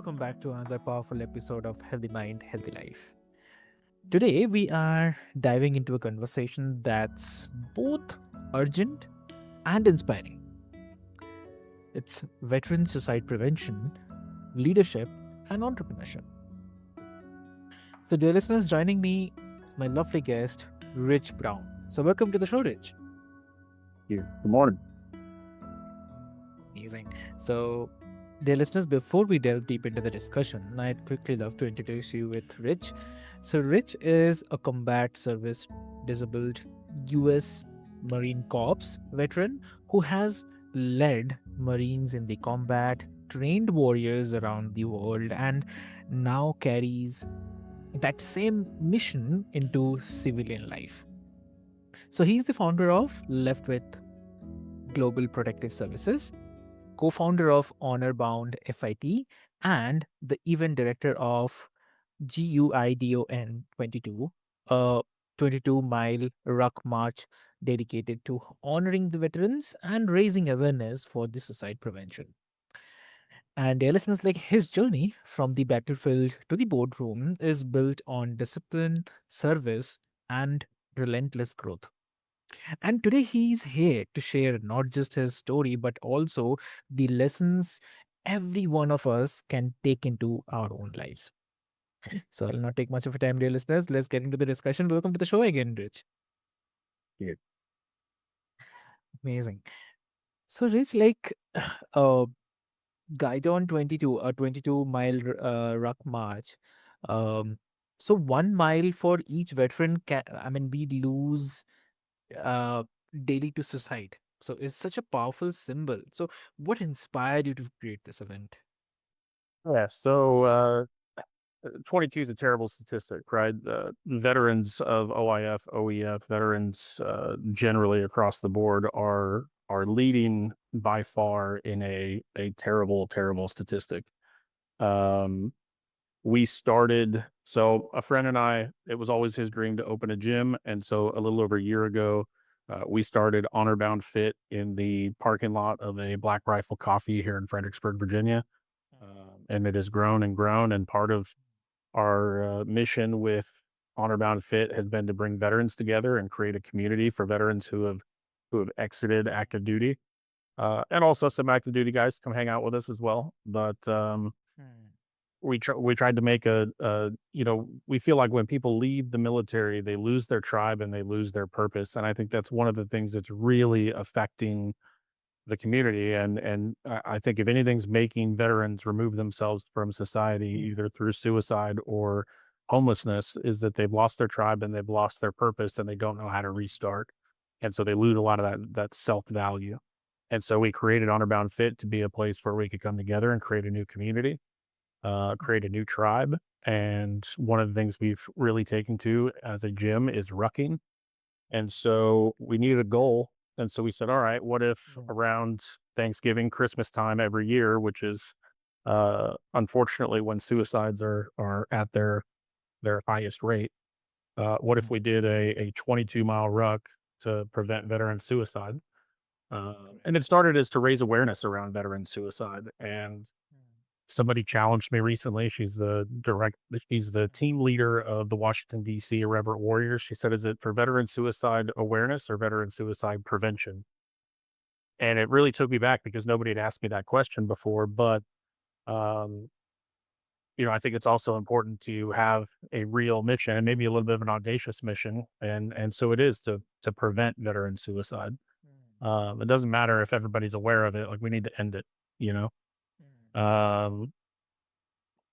welcome back to another powerful episode of Healthy Mind, Healthy Life. Today, we are diving into a conversation that's both urgent and inspiring. It's veteran suicide prevention, leadership, and entrepreneurship. So, dear listeners, joining me is my lovely guest, Rich Brown. So, welcome to the show, Rich. You. Good morning. Amazing. So, dear listeners, before we delve deep into the discussion, I'd quickly love to introduce you with Rich. So, Rich is a combat service disabled US Marine Corps veteran who has led Marines in the combat, trained warriors around the world, and now carries that same mission into civilian life. So, he's the founder of Left with Global Protective Services, co founder of Honor-Bound FIT, and the event director of GUIDON 22, a 22-mile ruck march dedicated to honoring the veterans and raising awareness for the suicide prevention. And dear listeners, like his journey from the battlefield to the boardroom is built on discipline, service, and relentless growth. And today he's here to share not just his story, but also the lessons every one of us can take into our own lives. So I'll not take much of your time, dear listeners. Let's get into the discussion. Welcome to the show again, Rich. Yeah. Amazing. So, Rich, like uh, Guidon 22, a 22-mile ruck march. Um, so 1 mile for each veteran, we lose uh, daily to suicide. So it's such a powerful symbol. So what inspired you to create this event? Yeah. 22 is a terrible statistic, right? Veterans of OIF, OEF, veterans generally across the board are leading by far in a terrible, terrible statistic. Um, we started, so a friend and I, it was always his dream to open a gym. And so a little over a year ago, we started Honor Bound Fit in the parking lot of a Black Rifle Coffee here in Fredericksburg, Virginia. And it has grown and grown. And part of our mission with Honor Bound Fit has been to bring veterans together and create a community for veterans who have exited active duty, and also some active duty guys come hang out with us as well. But Hmm. we tried to make we feel like when people leave the military, they lose their tribe and they lose their purpose, and I think that's one of the things that's really affecting the community. And I think if anything's making veterans remove themselves from society, Hmm. either through suicide or homelessness, is that they've lost their tribe and they've lost their purpose and they don't know how to restart. And so they lose a lot of that self-value. And so we created Honor Bound Fit to be a place where we could come together and create a new community, create a new tribe. And one of the things we've really taken to as a gym is rucking. And so we needed a goal. And so we said, all right, what if Yeah. around Thanksgiving, Christmas time every year, which is unfortunately when suicides are at their highest rate, what if Hmm. we did a 22-mile ruck to prevent veteran suicide? And it started as to raise awareness around veteran suicide. And somebody challenged me recently. She's the team leader of the Washington, D.C. Irreverent Warriors. She said, is it for veteran suicide awareness or veteran suicide prevention? And it really took me back because nobody had asked me that question before. But, um, I think it's also important to have a real mission and maybe a little bit of an audacious mission. And so it is to prevent veteran suicide. It doesn't matter if everybody's aware of it. Like we need to end it, you know? Um,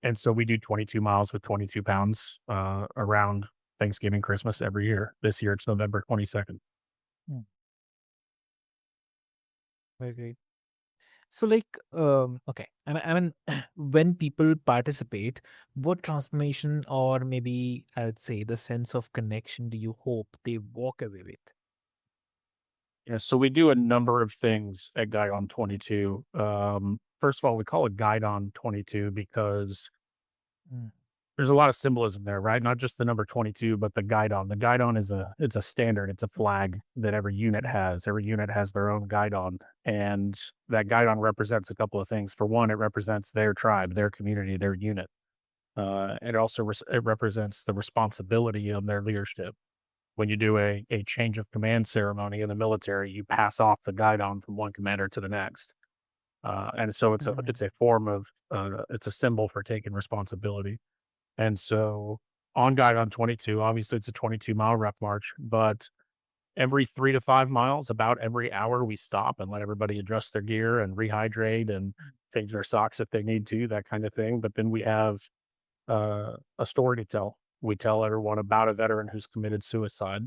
And so we do 22 miles with 22 pounds around Thanksgiving, Christmas every year. This year it's November 22nd. Hmm. Very great. So, okay, when people participate, what transformation or maybe I would say the sense of connection do you hope they walk away with? Yeah, so we do a number of things at Guide on 22. First of all, we call it Guide on 22 because Mm. there's a lot of symbolism there, right? Not just the number 22, but the guidon. The guidon is it's a standard. It's a flag that every unit has. Every unit has their own guidon, and that guidon represents a couple of things. For one, it represents their tribe, their community, their unit. It also it represents the responsibility of their leadership. When you do a change of command ceremony in the military, you pass off the guidon from one commander to the next. And so Mm, it's a form of it's a symbol for taking responsibility. And so on Guidon 22, obviously it's a 22-mile rep march, but every 3 to 5 miles, about every hour, we stop and let everybody adjust their gear and rehydrate and change their socks if they need to, that kind of thing. But then we have a story to tell. We tell everyone about a veteran who's committed suicide.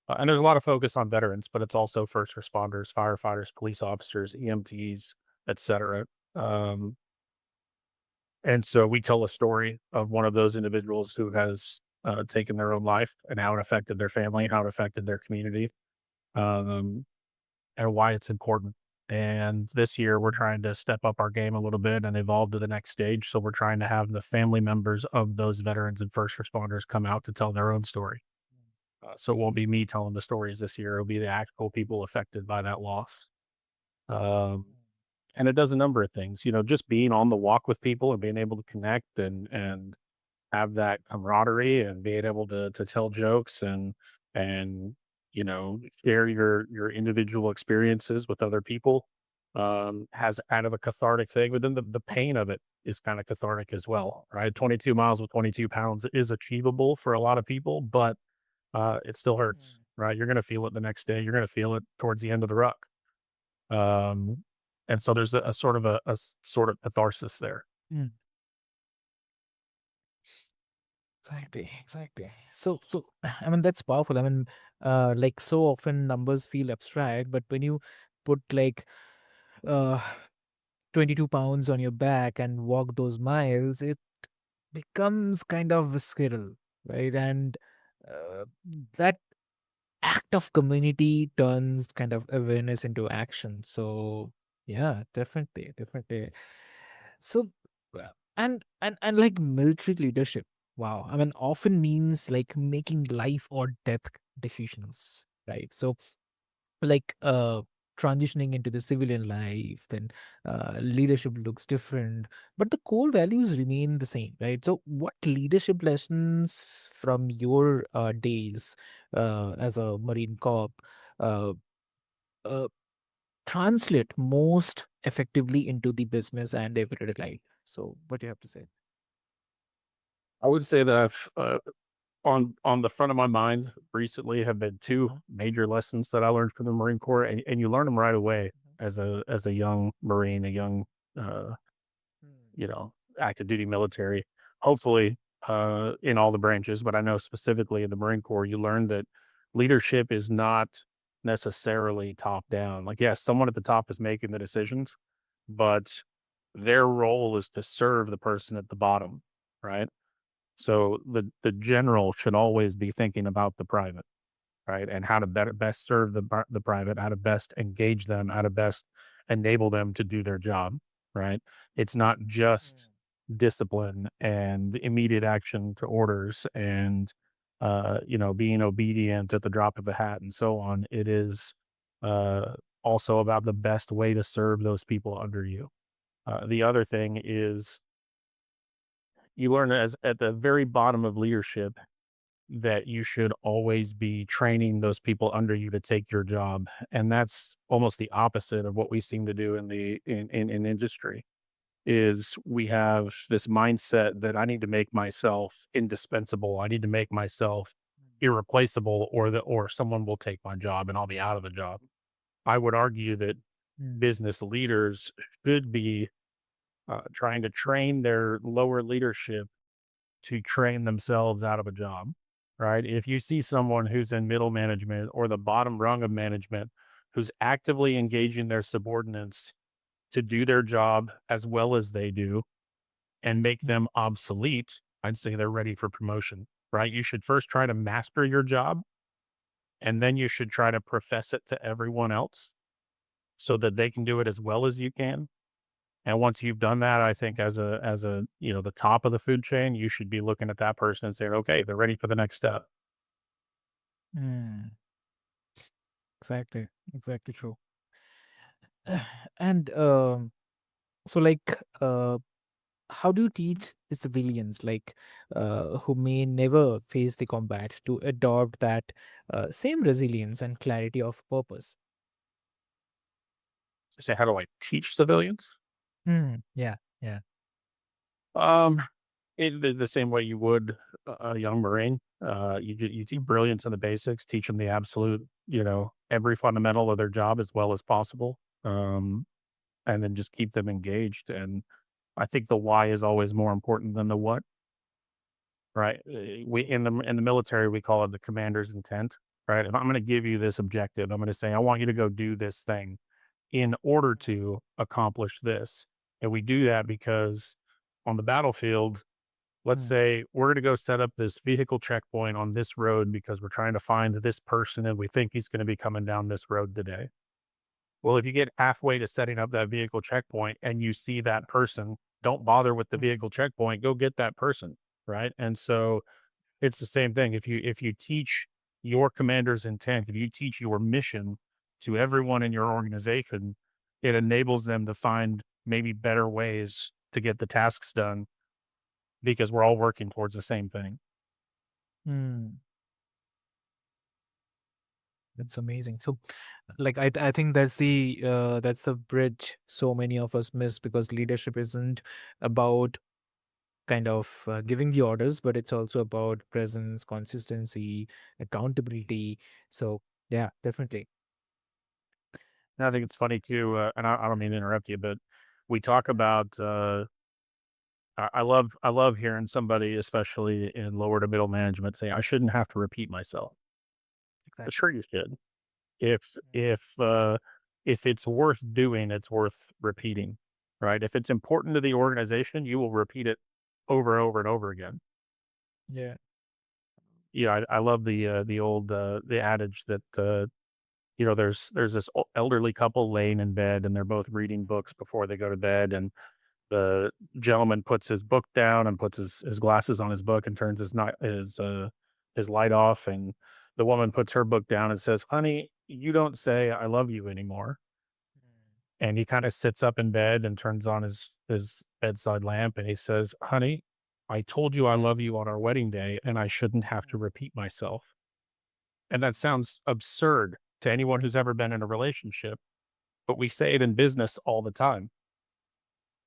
And there's a lot of focus on veterans, but it's also first responders, firefighters, police officers, EMTs, etc. Um, and so we tell a story of one of those individuals who has taken their own life and how it affected their family, how it affected their community, um, and why it's important. And this year, we're trying to step up our game a little bit and evolve to the next stage. So we're trying to have the family members of those veterans and first responders come out to tell their own story. So it won't be me telling the stories this year. It'll be the actual people affected by that loss. Um, and it does a number of things, just being on the walk with people and being able to connect and have that camaraderie and being able to tell jokes and share your individual experiences with other people has kind of a cathartic thing. But then the pain of it is kind of cathartic as well, right? 22 miles with 22 pounds is achievable for a lot of people, but it still hurts, mm, right? You're going to feel it the next day. You're going to feel it towards the end of the ruck. Um, and so there's a sort of sort of catharsis there. mm. Exactly, exactly. So I mean that's powerful. I mean, like so often numbers feel abstract, but when you put like uh 22 pounds on your back and walk those miles, it becomes kind of visceral, right? And uh, that act of community turns kind of awareness into action. So yeah, definitely, definitely. So and like military leadership, wow, I mean often means like making life or death decisions, right? So like transitioning into the civilian life, then leadership looks different, but the core values remain the same, right? So what leadership lessons from your days as a marine corp uh, uh, translate most effectively into the business and everyday life? So what do you have to say? I would say that I've on the front of my mind recently have been two Mhm, major lessons that I learned from the Marine Corps, and you learn them right away as a young Marine, a young uh, mhm, you know, active duty military. Hopefully, in all the branches, but I know specifically in the Marine Corps, you learn that leadership is not necessarily top down. Like, yes, someone at the top is making the decisions, but their role is to serve the person at the bottom, right? So the general should always be thinking about the private, right? And how to best serve the private, how to best engage them, how to best enable them to do their job, right? It's not just mhm, discipline and immediate action to orders and being obedient at the drop of a hat and so on. It is also about the best way to serve those people under you. The other thing is you learn as at the very bottom of leadership that you should always be training those people under you to take your job. And that's almost the opposite of what we seem to do in industry is we have this mindset that I need to make myself indispensable. I need to make myself irreplaceable or someone will take my job and I'll be out of the job. I would argue that mhm, business leaders should be trying to train their lower leadership to train themselves out of a job, right? If you see someone who's in middle management or the bottom rung of management who's actively engaging their subordinates to do their job as well as they do and make mhm, them obsolete, I'd say they're ready for promotion, right? You should first try to master your job and then you should try to profess it to everyone else so that they can do it as well as you can. And once you've done that, I think as a, the top of the food chain, you should be looking at that person and saying, "Okay, they're ready for the next step." Mm, exactly. Exactly true. And so, like, how do you teach the civilians, like, who may never face the combat, to adopt that same resilience and clarity of purpose? Say, how do I teach civilians? Yeah, yeah, Um, in the same way you would a young Marine. You teach brilliance in the basics, teach them the absolute, every fundamental of their job as well as possible. And then just keep them engaged. And I think the why is always more important than the what, right? We in the military we call it the commander's intent, right? If I'm going to give you this objective, I'm going to say I want you to go do this thing in order to accomplish this. And we do that because on the battlefield, let's mm, say we're going to go set up this vehicle checkpoint on this road because we're trying to find this person and we think he's going to be coming down this road today. Well, if you get halfway to setting up that vehicle checkpoint and you see that person, don't bother with the mm, vehicle checkpoint, go get that person, right? And so it's the same thing. If you teach your commander's intent, if you teach your mission to everyone in your organization, it enables them to find maybe better ways to get the tasks done because we're all working towards the same thing. mm. That's amazing. So, like, I think that's the bridge so many of us miss, because leadership isn't about kind of giving the orders, but it's also about presence, consistency, accountability. So, yeah, definitely. And I think it's funny too, and I don't mean to interrupt you, but we talk about I love hearing somebody, especially in lower to middle management, say, "I shouldn't have to repeat myself." But Exactly. sure you should. If if uh, if it's worth doing, it's worth repeating, right? If it's important to the organization, you will repeat it over and over and over again. Yeah. Yeah, I love the old the adage that there's this elderly couple laying in bed and they're both reading books before they go to bed, and the gentleman puts his book down and puts his glasses on his book and turns his light off, and the woman puts her book down and says, "Honey, you don't say I love you anymore." And he kind of sits up in bed and turns on his bedside lamp and he says, "Honey, I told you I love you on our wedding day and I shouldn't have to repeat myself." And that sounds absurd to anyone who's ever been in a relationship, but we say it in business all the time,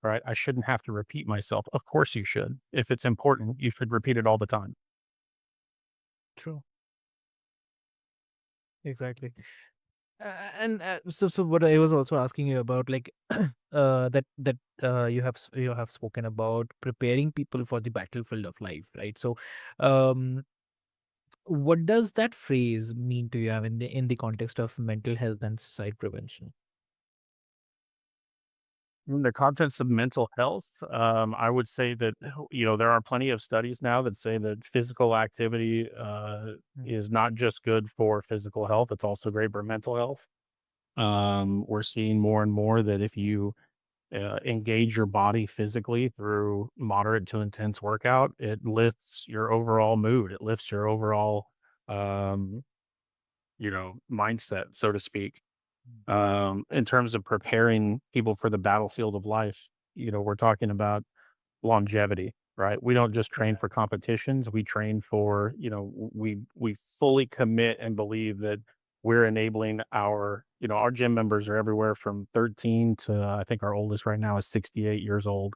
right? I shouldn't have to repeat myself. Of course you should. If it's important, you should repeat it all the time. True. Exactly. And so what I was also asking you about, like, that you have spoken about preparing people for the battlefield of life, right? So, um, what does that phrase mean to you, in the context of mental health and suicide prevention? In the context of mental health, I would say that, there are plenty of studies now that say that physical activity Mm, is not just good for physical health, it's also great for mental health. We're seeing more and more that if you engage your body physically through moderate to intense workout, it lifts your overall mood. It lifts your overall, um, mindset, so to speak. mm, In terms of preparing people for the battlefield of life, we're talking about longevity, right? We don't just train yeah. for competitions. We train for, we fully commit and believe that we're enabling our gym members are everywhere from 13 to I think our oldest right now is 68 years old.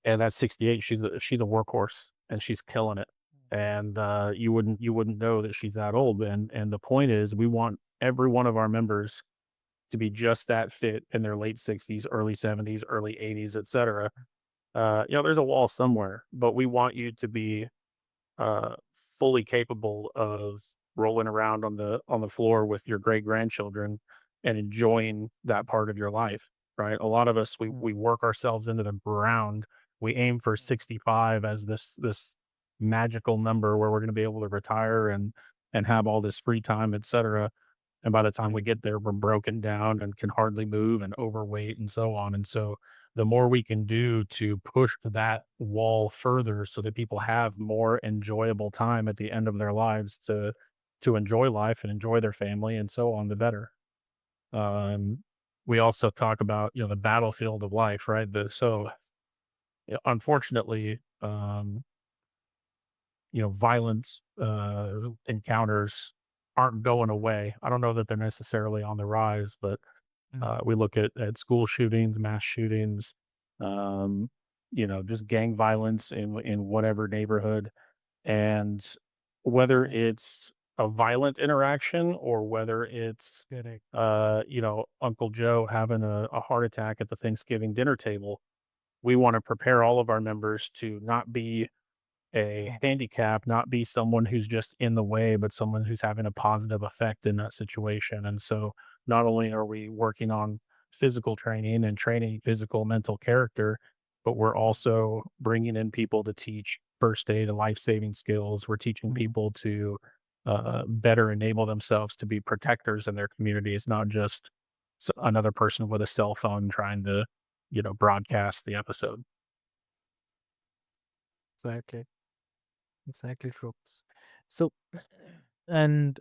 And that's 68. She's a workhorse and she's killing it. And you wouldn't know that she's that old. And the point is we want every one of our members to be just that fit in their late 60s, early 70s, early 80s, et cetera. There's a wall somewhere, but we want you to be fully capable of rolling around on the floor with your great grandchildren and enjoying that part of your life. Right. A lot of us Mm, we work ourselves into the ground. We aim for 65 as this magical number where we're going to be able to retire and have all this free time, et cetera. And by the time we Right. get there, we're broken down and can hardly move and overweight and so on. And so the more we can do to push that wall further so that people have more enjoyable time at the end of their lives to enjoy life and enjoy their family and so on, the better. We also talk about, the battlefield of life, right? Unfortunately, violence encounters aren't going away. I don't know that they're necessarily on the rise, but Mm. we look at school shootings, mass shootings, um, just gang violence in whatever neighborhood, and whether Right. it's a violent interaction or whether it's Correct. Uncle Joe having a heart attack at the Thanksgiving dinner table, we want to prepare all of our members to not be a handicap, not be someone who's just in the way, but someone who's having a positive effect in that situation. And so not only are we working on physical training and training physical, mental character, but we're also bringing in people to teach first aid and life saving skills. We're teaching Mm. people to better enable themselves to be protectors in their communities, not just another person with a cell phone trying to, broadcast the episode. Exactly. Exactly, Brooks. So, and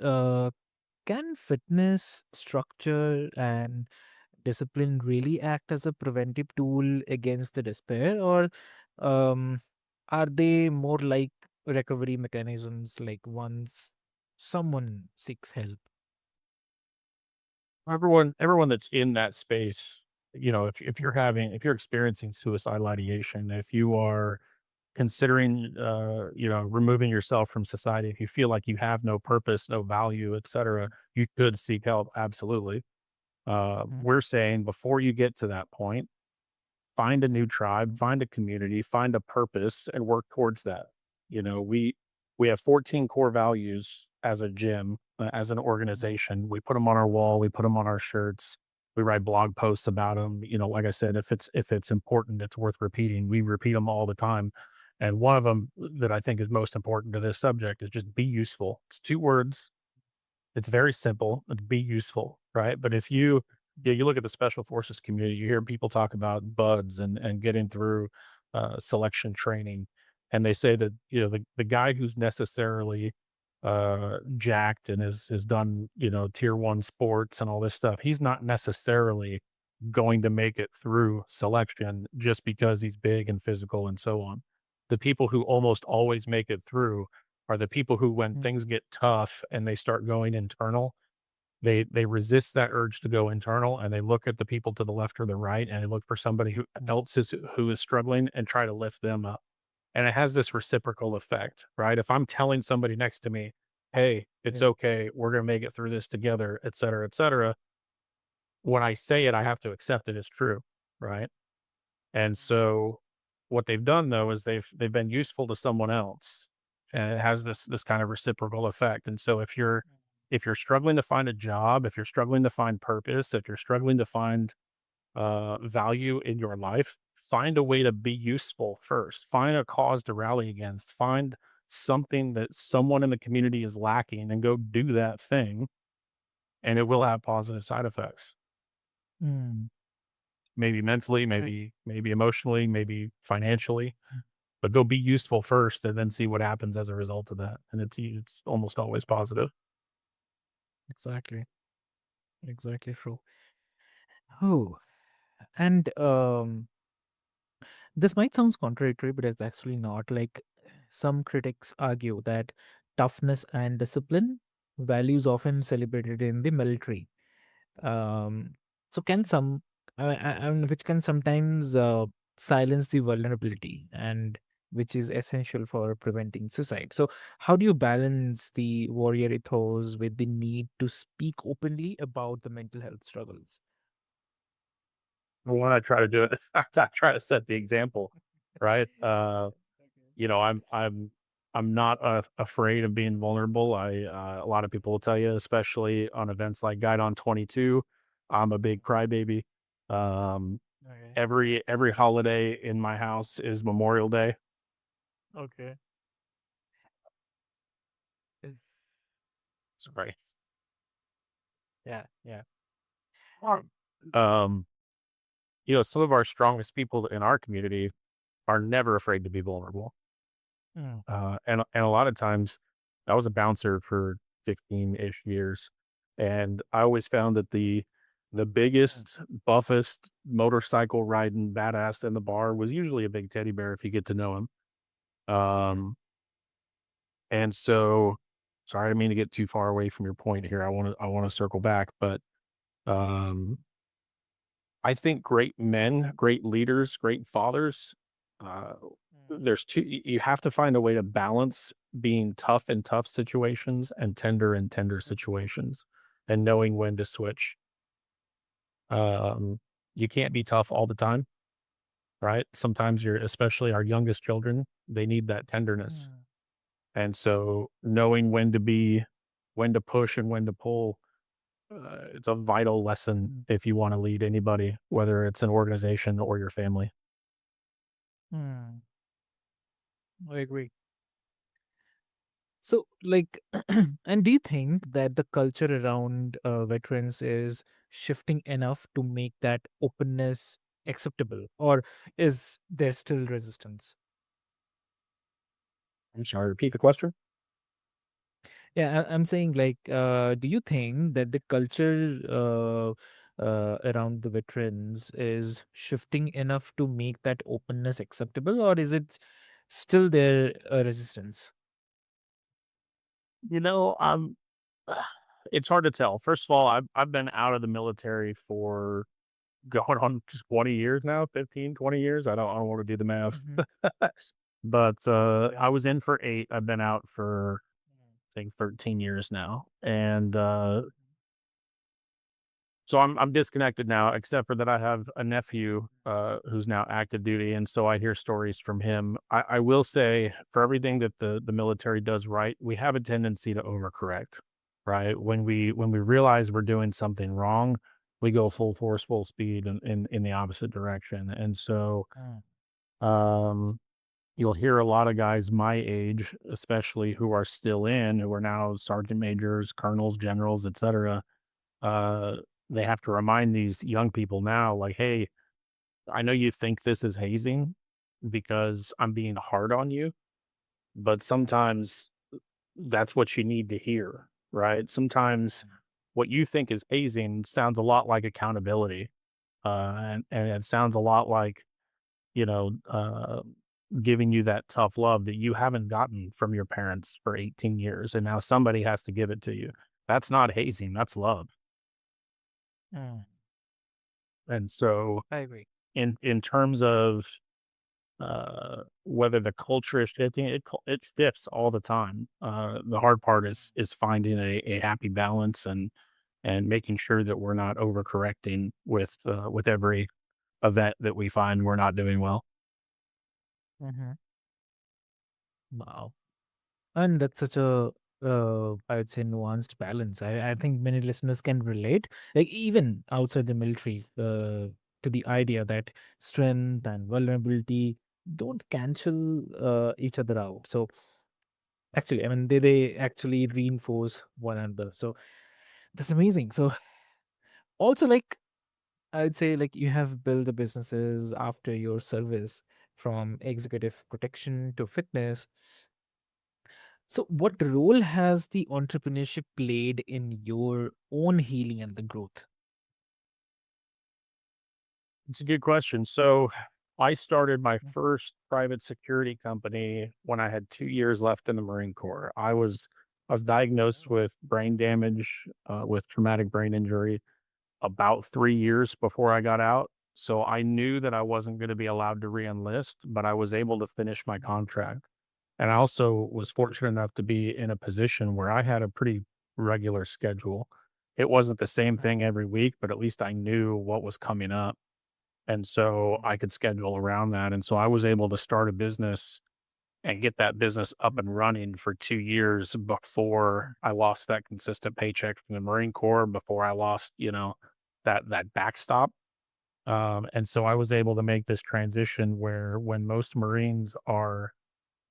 can fitness, structure, and discipline really act as a preventive tool against the despair, or um, are they more like recovery mechanisms, like once someone seeks help? Everyone that's in that space, if you're experiencing suicidal ideation, if you are considering, removing yourself from society, if you feel like you have no purpose, no value, etc., you could seek help. Absolutely. Mm. We're saying before you get to that point, find a new tribe, find a community, find a purpose, and work towards that. We have 14 core values as a gym, as an Mm. organization. We put them on our wall, we put them on our shirts, we write blog posts about them. Like I said, if it's important, it's worth repeating. We repeat them all the time. And one of them that I think is most important to this subject is just be useful. It's two words, it's very simple, be useful, right? But if you look at the special forces community, you hear people talk about buds and getting through selection training, and they say that the guy who's necessarily jacked and has done tier one sports and all this stuff, he's not necessarily going to make it through selection just because he's big and physical and so on. The people who almost always make it through are the people who, when Mm. things get tough and they start going internal, they resist that urge to go internal and they look at the people to the left or the right and they look for somebody Mm. who is struggling and try to lift them up. And it has this reciprocal effect, right? If I'm telling somebody next to me, "Hey, it's Yeah. okay. We're gonna make it through this together," et cetera, when I say it, I have to accept it as true, right? And so what they've done though is they've been useful to someone else, and it has this kind of reciprocal effect. And so if you're struggling to find a job, if you're struggling to find purpose, if you're struggling to find value in your life, find a way to be useful first. Find a cause to rally against. Find something that someone in the community is lacking, and go do that thing, and it will have positive side effects. Mm. Maybe mentally, Right. maybe emotionally, maybe financially, but go be useful first and then see what happens as a result of that. And it's almost always positive. Exactly. Exactly true. Oh, and this might sound contradictory, but it's actually not. Like some critics argue that toughness and discipline values often celebrated in the military. Um, so can some, which can sometimes silence the vulnerability and which is essential for preventing suicide. So how do you balance the warrior ethos with the need to speak openly about the mental health struggles? When I try to do it, I try to set the example, right? Okay. You know, I'm not afraid of being vulnerable. A lot of people will tell you, especially on events like Guidon 22, I'm a big crybaby. Um, Okay. every holiday in my house is Memorial Day. Okay. Sorry. Yeah, yeah. Um, some of our strongest people in our community are never afraid to be vulnerable. Mm, And a lot of times, I was a bouncer for 15-ish years, and I always found that the mm, biggest, buffest motorcycle riding badass in the bar was usually a big teddy bear if you get to know him. Um, and so, sorry, I didn't mean to get too far away from your point here. I want to circle back, but um, I think great men, great leaders, great fathers, uh, mm, there's you have to find a way to balance being tough in tough situations and tender in tender mm, situations and knowing when to switch. Um, you can't be tough all the time, right? Sometimes especially our youngest children, they need that tenderness. mm, And so knowing when to push and when to pull, it's a vital lesson mm, if you want to lead anybody, whether it's an organization or your family. mm. I agree. So, like, and do you think that the culture around veterans is shifting enough to make that openness acceptable, or is there still resistance? I'm sorry, repeat the question. Yeah, I'm saying, like, do you think that the culture around the veterans is shifting enough to make that openness acceptable, or is it still there resistance? You know, it's hard to tell. First of all, I've been out of the military for going on 20 years now, 15, 20 years. I don't want to do the math. Hmm. But I was in for 8. I've been out for I think 13 years now. And so I'm disconnected now, except for that I have a nephew who's now active duty, and so I hear stories from him. I will say, for everything that the military does right, we have a tendency to overcorrect, right? When we realize we're doing something wrong, we go full force, full speed in the opposite direction. And so Mm, um, you'll hear a lot of guys my age, especially who are still who are now sergeant majors, colonels, generals, etc. uh, they have to remind these young people now, like, hey, I know you think this is hazing because I'm being hard on you, but sometimes that's what you need to hear, right? Sometimes what you think is hazing sounds a lot like accountability. And it sounds a lot like, you know, giving you that tough love that you haven't gotten from your parents for 18 years. And now somebody has to give it to you. That's not hazing, that's love. mm. And so, I agree. in terms of whether the culture is shifting, it shifts all the time. The hard part is finding a happy balance and making sure that we're not overcorrecting with every event that we find we're not doing well. Hmm. Wow. And that's such a, I would say, nuanced balance. I think many listeners can relate, like even outside the military, to the idea that strength and vulnerability don't cancel each other out. So actually, I mean, they actually reinforce one another. So that's amazing. So also, like, I'd say, like, you have built the businesses after your service, from executive protection to fitness. So, what role has the entrepreneurship played in your own healing and the growth? It's a good question. So I started my first private security company when I had 2 years left in the Marine Corps. I was diagnosed with brain damage, with traumatic brain injury about 3 years before I got out. So I knew that I wasn't going to be allowed to re-enlist, but I was able to finish my contract. And I also was fortunate enough to be in a position where I had a pretty regular schedule. It wasn't the same thing every week, but at least I knew what was coming up. And so I could schedule around that. And so I was able to start a business and get that business up and running for 2 years before I lost that consistent paycheck from the Marine Corps, before I lost, that backstop. And so I was able to make this transition where when most Marines are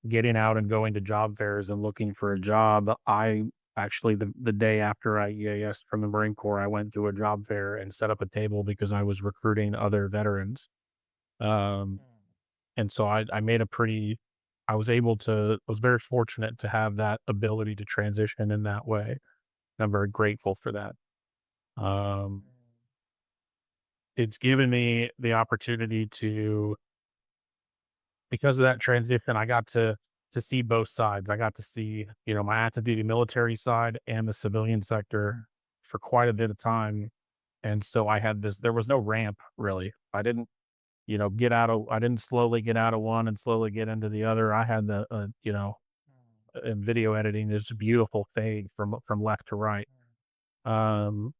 getting out and going to job fairs and looking for a job, I Actually, the day after I EASed from the Marine Corps, I went to a job fair and set up a table because I was recruiting other veterans. Um, and so I made a pretty I was able to I was very fortunate to have that ability to transition in that way. I'm very grateful for that. Um, it's given me the opportunity to because of that transition, I got to see both sides. I got to see, my active duty military side and the civilian sector for quite a bit of time. And so I had there was no ramp really. I didn't, I didn't slowly get out of one and slowly get into the other. I had in video editing, this beautiful fade from left to right. Um,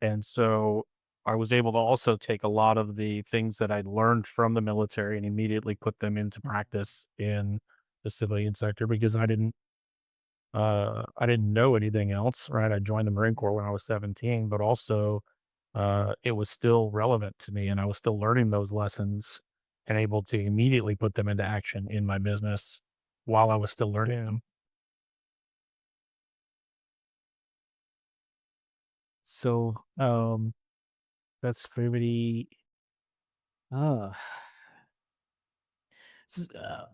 and so I was able to also take a lot of the things that I'd learned from the military and immediately put them into practice in the civilian sector because I didn't know anything else, right? I joined the Marine Corps when I was 17, but also it was still relevant to me and I was still learning those lessons and able to immediately put them into action in my business while I was still learning them. So, that's very, ah,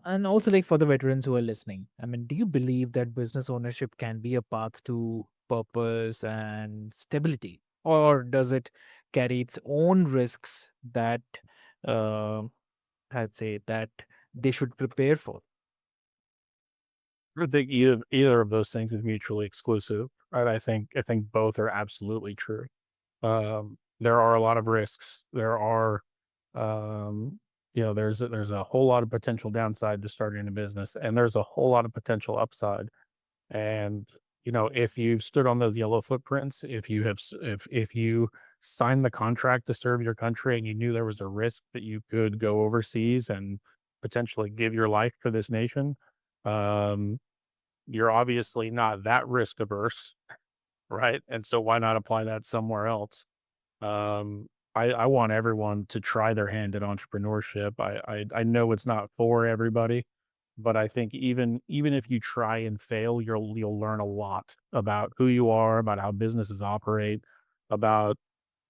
and also like for the veterans who are listening, I mean, do you believe that business ownership can be a path to purpose and stability, or does it carry its own risks that, uh, I'd say that they should prepare for? I think either of those things is mutually exclusive, right? I think both are absolutely true. There are a lot of risks. Um, there's a whole lot of potential downside to starting a business, and there's a whole lot of potential upside. And if you've stood on those yellow footprints, if you signed the contract to serve your country, and you knew there was a risk that you could go overseas and potentially give your life for this nation, um, you're obviously not that risk averse, right? And so why not apply that somewhere else? I want everyone to try their hand at entrepreneurship. I know it's not for everybody, but I think even if you try and fail, you'll learn a lot about who you are, about how businesses operate, about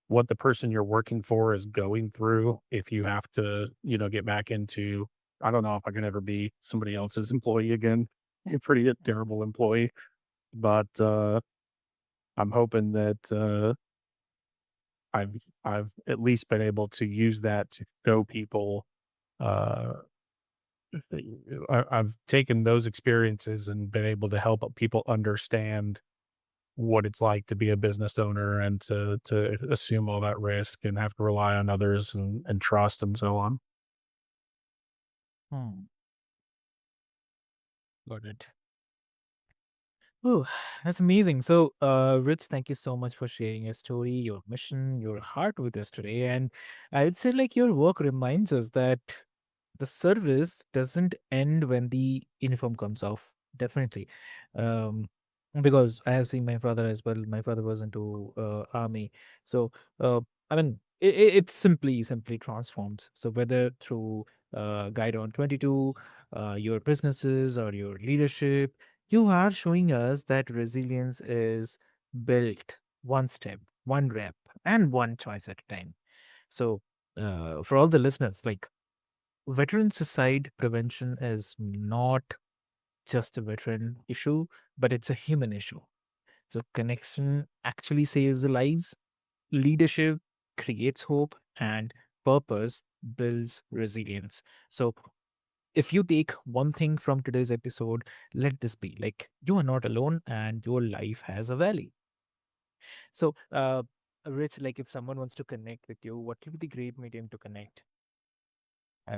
what the person you're working for is going through. If you have to, get back into, I don't know if I can ever be somebody else's employee again. A pretty terrible employee, but I'm hoping that I've at least been able to use that to show people. Uh, I've taken those experiences and been able to help people understand what it's like to be a business owner and to assume all that risk and have to rely on others and trust and so on. Hmm, got it. Oh, that's amazing. So, Rich, thank you so much for sharing your story, your mission, your heart with us today. And I would say, like, your work reminds us that the service doesn't end when the uniform comes off. Definitely. Um, because I have seen my father as well. My father was into army. So, I mean, it simply transforms. So, whether through Guidon 22, your businesses or your leadership, you are showing us that resilience is built one step, one rep, and one choice at a time. So, for all the listeners, like veteran suicide prevention is not just a veteran issue, but it's a human issue. So, connection actually saves lives, leadership creates hope, and purpose builds resilience. So, if you take one thing from today's episode, let this be like you are not alone and your life has a value. So, Rich, like if someone wants to connect with you, what would be the great medium to connect?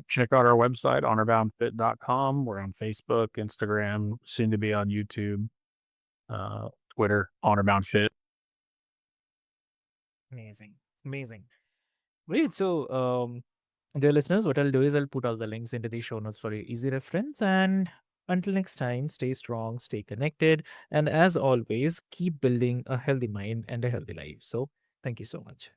Check out our website, honorboundfit.com. We're on Facebook, Instagram, soon to be on YouTube, Twitter, honorboundfit. Amazing. Amazing. Great. So, dear listeners, what I'll do is I'll put all the links into the show notes for your easy reference. And until next time, stay strong, stay connected. And as always, keep building a healthy mind and a healthy life. So, thank you so much.